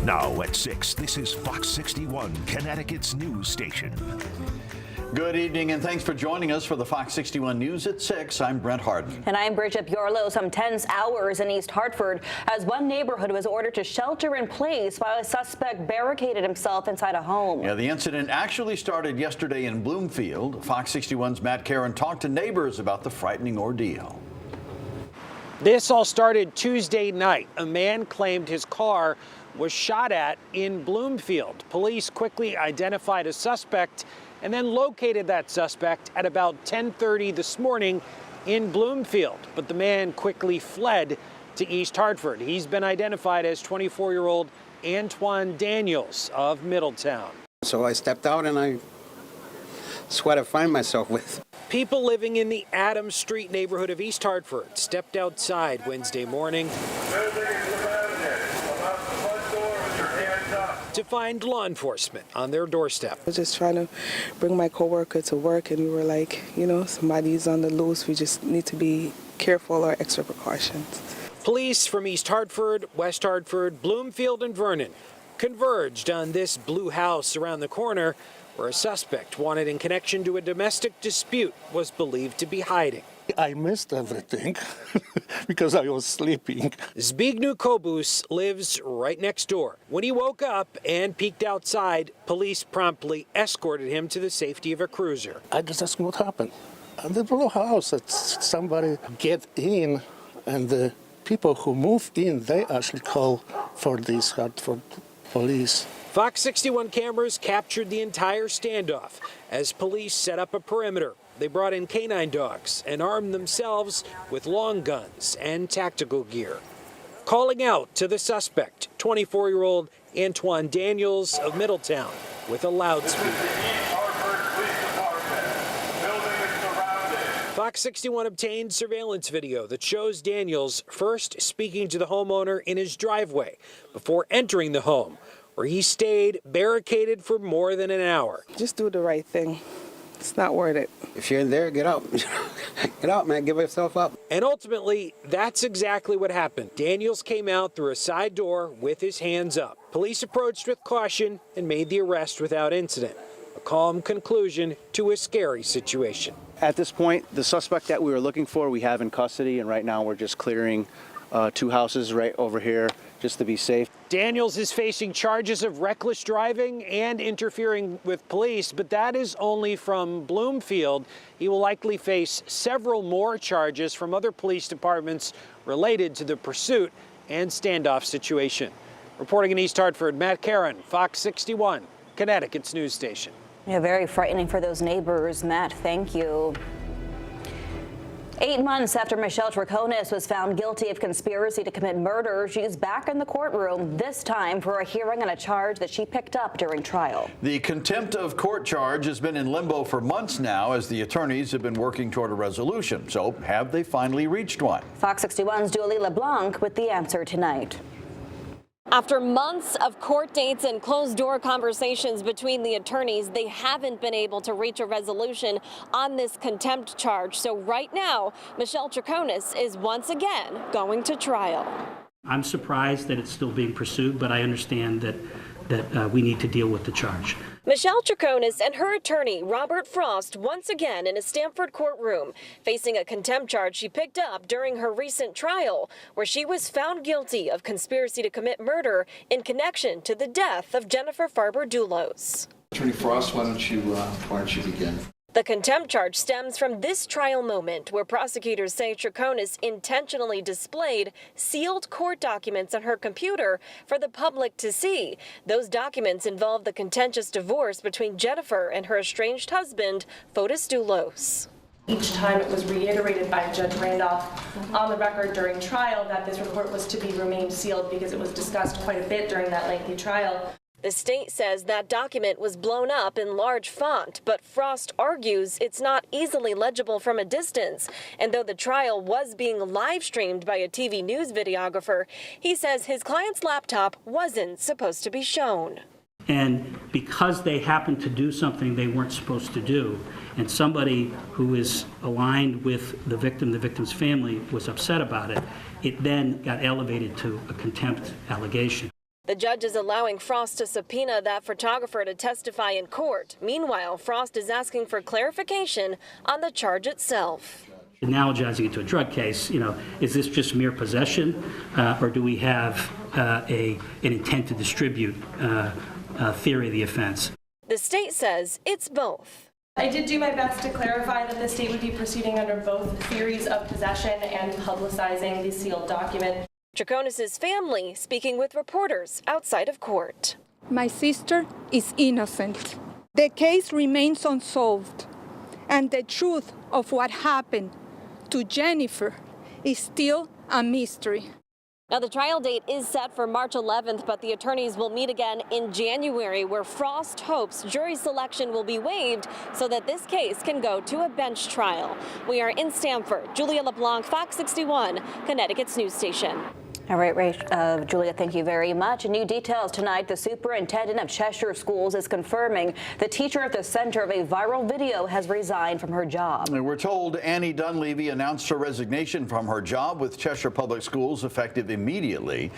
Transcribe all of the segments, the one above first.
Now at 6, this is Fox 61, Connecticut's news station. Good evening, and thanks for joining us for the Fox 61 News at 6. I'm Brent Harden. And I'm Bridget Bjorlo. Some tense hours in East Hartford as one neighborhood was ordered to shelter in place while a suspect barricaded himself inside a home. Yeah, the incident actually started yesterday in Bloomfield. Fox 61's Matt Caron talked to neighbors about the frightening ordeal. This all started Tuesday night. A man claimed his car was shot at in Bloomfield. Police quickly identified a suspect and then located that suspect at about 10:30 this morning in Bloomfield. But the man quickly fled to East Hartford. He's been identified as 24-year-old Antoine Daniels of Middletown. So I stepped out and that's what I find myself with. People living in the Adams Street neighborhood of East Hartford stepped outside Wednesday morning to find law enforcement on their doorstep. I was just trying to bring my coworker to work, and we were like, somebody's on the loose. We just need to be careful or extra precautions. Police from East Hartford, West Hartford, Bloomfield, and Vernon converged on this blue house around the corner where a suspect wanted in connection to a domestic dispute was believed to be hiding. I missed everything because I was sleeping. Zbigniew Kobus lives right next door. When he woke up and peeked outside, police promptly escorted him to the safety of a cruiser. I just asked what happened. And the blue house, that somebody get in, and the people who moved in, they actually call for this Hartford police. Fox 61 cameras captured the entire standoff as police set up a perimeter. They brought in canine dogs and armed themselves with long guns and tactical gear. Calling out to the suspect, 24-year-old Antoine Daniels of Middletown, with a loudspeaker. Fox 61 obtained surveillance video that shows Daniels first speaking to the homeowner in his driveway before entering the home, where he stayed barricaded for more than an hour. Just do the right thing. It's not worth it. If you're in there, get out. Get out, man. Give yourself up. And ultimately, that's exactly what happened. Daniels came out through a side door with his hands up. Police approached with caution and made the arrest without incident. A calm conclusion to a scary situation. At this point, the suspect that we were looking for, we have in custody, and right now we're just clearing 2 houses right over here just to be safe. Daniels is facing charges of reckless driving and interfering with police, but that is only from Bloomfield. He will likely face several more charges from other police departments related to the pursuit and standoff situation. Reporting in East Hartford, Matt Caron, Fox 61, Connecticut's news station. Yeah, very frightening for those neighbors. Matt, thank you. 8 months after Michelle Chonis was found guilty of conspiracy to commit murder, she's back in the courtroom, this time for a hearing on a charge that she picked up during trial. The contempt of court charge has been in limbo for months now as the attorneys have been working toward a resolution. So have they finally reached one? Fox 61's Julie LeBlanc with the answer tonight. After months of court dates and closed-door conversations between the attorneys, they haven't been able to reach a resolution on this contempt charge. So right now, Michelle Chonis is once again going to trial. I'm surprised that it's still being pursued, but I understand that we need to deal with the charge. Michelle Chonis and her attorney, Robert Frost, once again in a Stamford courtroom, facing a contempt charge she picked up during her recent trial, where she was found guilty of conspiracy to commit murder in connection to the death of Jennifer Farber-Dulos. Attorney Frost, why don't you begin? The contempt charge stems from this trial moment where prosecutors say Chonis intentionally displayed sealed court documents on her computer for the public to see. Those documents involve the contentious divorce between Jennifer and her estranged husband, Fotis Dulos. Each time it was reiterated by Judge Randolph on the record during trial that this report was to be remained sealed because it was discussed quite a bit during that lengthy trial. The state says that document was blown up in large font, but Frost argues it's not easily legible from a distance. And though the trial was being live streamed by a TV news videographer, he says his client's laptop wasn't supposed to be shown. And because they happened to do something they weren't supposed to do, and somebody who is aligned with the victim's family was upset about it, it then got elevated to a contempt allegation. The judge is allowing Frost to subpoena that photographer to testify in court. Meanwhile, Frost is asking for clarification on the charge itself. Analogizing it to a drug case, is this just mere possession, or do we have an intent to distribute theory of the offense? The state says it's both. I did do my best to clarify that the state would be proceeding under both theories of possession and publicizing the sealed document. Chonis' family speaking with reporters outside of court. My sister is innocent. The case remains unsolved, and the truth of what happened to Jennifer is still a mystery. Now, the trial date is set for March 11th, but the attorneys will meet again in January, where Frost hopes jury selection will be waived so that this case can go to a bench trial. We are in Stamford. Julia LeBlanc, Fox 61, Connecticut's news station. All right, Julia, thank you very much. New details tonight. The superintendent of Cheshire Schools is confirming the teacher at the center of a viral video has resigned from her job. And we're told Annie Dunleavy announced her resignation from her job with Cheshire Public Schools effective immediately.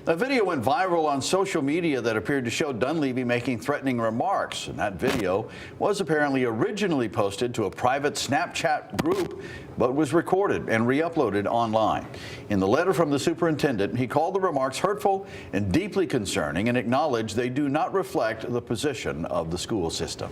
A video went viral on social media that appeared to show Dunleavy making threatening remarks. And that video was apparently originally posted to a private Snapchat group, but was recorded and re-uploaded online. In the letter from the superintendent, he called the remarks hurtful and deeply concerning and acknowledged they do not reflect the position of the school system.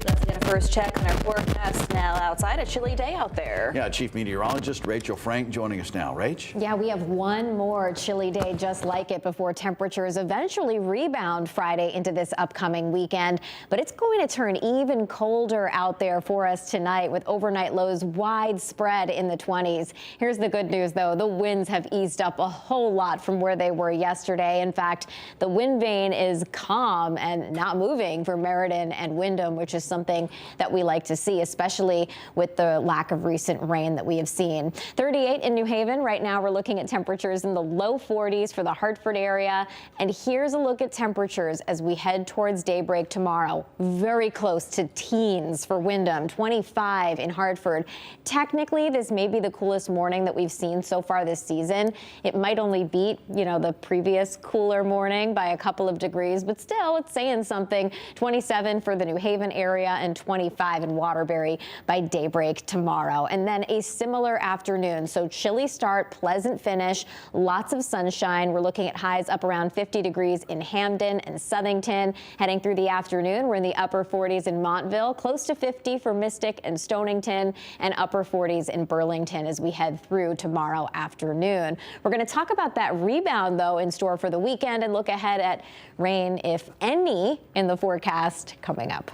Let's get a first check on our forecast now outside. A chilly day out there. Yeah, Chief Meteorologist Rachel Frank joining us now. Rach? Yeah, we have one more chilly day just like it before temperatures eventually rebound Friday into this upcoming weekend. But it's going to turn even colder out there for us tonight with overnight lows widespread in the 20s. Here's the good news, though. The winds have eased up a whole lot from where they were yesterday. In fact, the wind vane is calm and not moving for Meriden and Windham, which is something that we like to see, especially with the lack of recent rain that we have seen. 38 in New Haven. Right now we're looking at temperatures in the low 40s for the Hartford area. And here's a look at temperatures as we head towards daybreak tomorrow. Very close to teens for Windham, 25 in Hartford. Technically, this may be the coolest morning that we've seen so far this season. It might only beat, the previous cooler morning by a couple of degrees, but still it's saying something. 27 for the New Haven area and 25 in Waterbury by daybreak tomorrow. And then a similar afternoon. So chilly start, pleasant finish, lots of sunshine. We're looking at highs up around 50 degrees in Hamden and Southington. Heading through the afternoon, we're in the upper 40s in Montville, close to 50 for Mystic and Stonington, and upper 40s in Burlington as we head through tomorrow afternoon. We're going to talk about that rebound, though, in store for the weekend and look ahead at rain, if any, in the forecast coming up.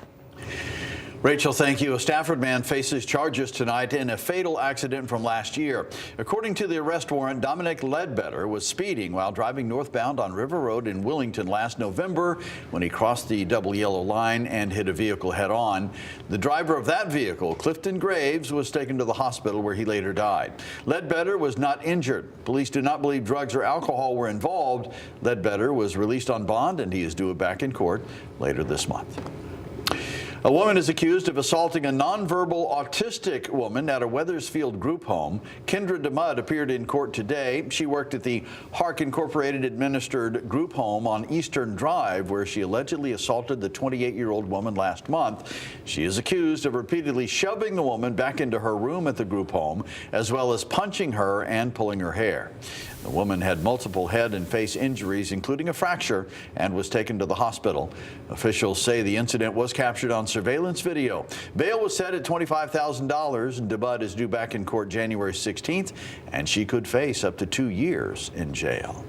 Rachel, thank you. A Stafford man faces charges tonight in a fatal accident from last year. According to the arrest warrant, Dominic Ledbetter was speeding while driving northbound on River Road in Willington last November when he crossed the double yellow line and hit a vehicle head-on. The driver of that vehicle, Clifton Graves, was taken to the hospital where he later died. Ledbetter was not injured. Police do not believe drugs or alcohol were involved. Ledbetter was released on bond and he is due back in court later this month. A woman is accused of assaulting a nonverbal autistic woman at a Weathersfield group home. Kendra DeMudd appeared in court today. She worked at the Hark Incorporated administered group home on Eastern Drive, where she allegedly assaulted the 28-year-old woman last month. She is accused of repeatedly shoving the woman back into her room at the group home, as well as punching her and pulling her hair. The woman had multiple head and face injuries, including a fracture, and was taken to the hospital. Officials say the incident was captured on surveillance video. Bail was set at $25,000, and DeBudd is due back in court January 16th, and she could face up to 2 years in jail.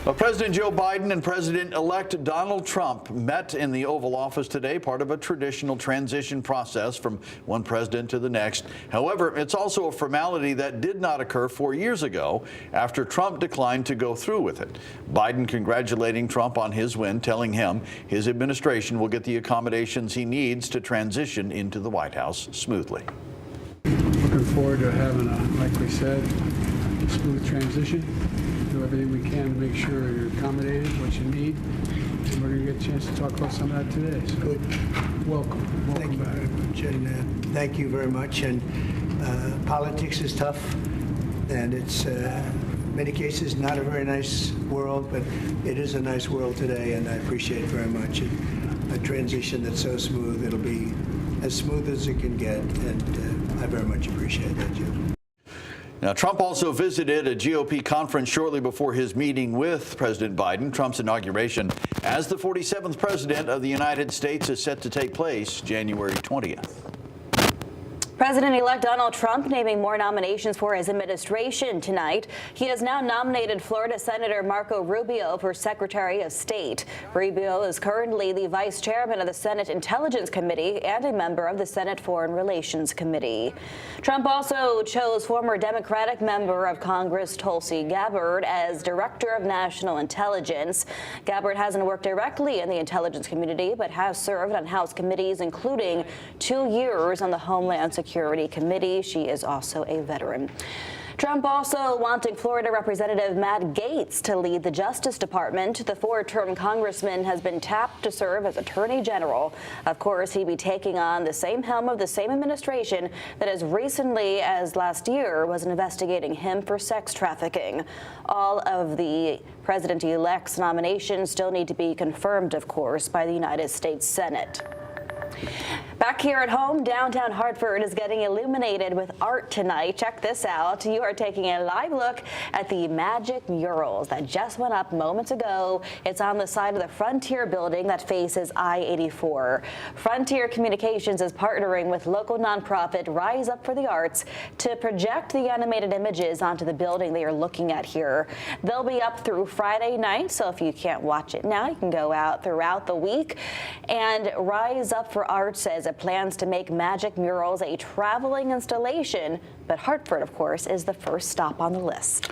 Well, President Joe Biden and President-elect Donald Trump met in the Oval Office today, part of a traditional transition process from one president to the next. However, it's also a formality that did not occur 4 years ago after Trump declined to go through with it. Biden congratulating Trump on his win, telling him his administration will get the accommodations he needs to transition into the White House smoothly. Looking forward to having like we said, a smooth transition. Do everything we can to make sure you're accommodated, what you need, and we're going to get a chance to talk about some of that today. So good. Welcome thank you back. very much, and thank you very much. And politics is tough, and it's many cases, not a very nice world, but it is a nice world today, and I appreciate very much a transition that's so smooth. It'll be as smooth as it can get, and I very much appreciate that, Jim. Now, Trump also visited a GOP conference shortly before his meeting with President Biden. Trump's inauguration as the 47th president of the United States is set to take place January 20th. President-elect Donald Trump naming more nominations for his administration tonight. He has now nominated Florida Senator Marco Rubio for Secretary of State. Rubio is currently the vice chairman of the Senate Intelligence Committee and a member of the Senate Foreign Relations Committee. Trump also chose former Democratic member of Congress Tulsi Gabbard as Director of National Intelligence. Gabbard hasn't worked directly in the intelligence community, but has served on House committees, including 2 years on the Homeland Security Committee. She is also a veteran. Trump also wanting Florida Representative Matt Gaetz to lead the Justice Department. The 4-term congressman has been tapped to serve as Attorney General. Of course, he'd be taking on the same helm of the same administration that as recently as last year was investigating him for sex trafficking. All of the president-elect's nominations still need to be confirmed, of course, by the United States Senate. Back here at home, downtown Hartford is getting illuminated with art tonight. Check this out. You are taking a live look at the magic murals that just went up moments ago. It's on the side of the Frontier building that faces I-84. Frontier Communications is partnering with local nonprofit Rise Up for the Arts to project the animated images onto the building they are looking at here. They'll be up through Friday night, so if you can't watch it now, you can go out throughout the week. And Rise Up for Art says it plans to make magic murals a traveling installation, but Hartford, of course, is the first stop on the list.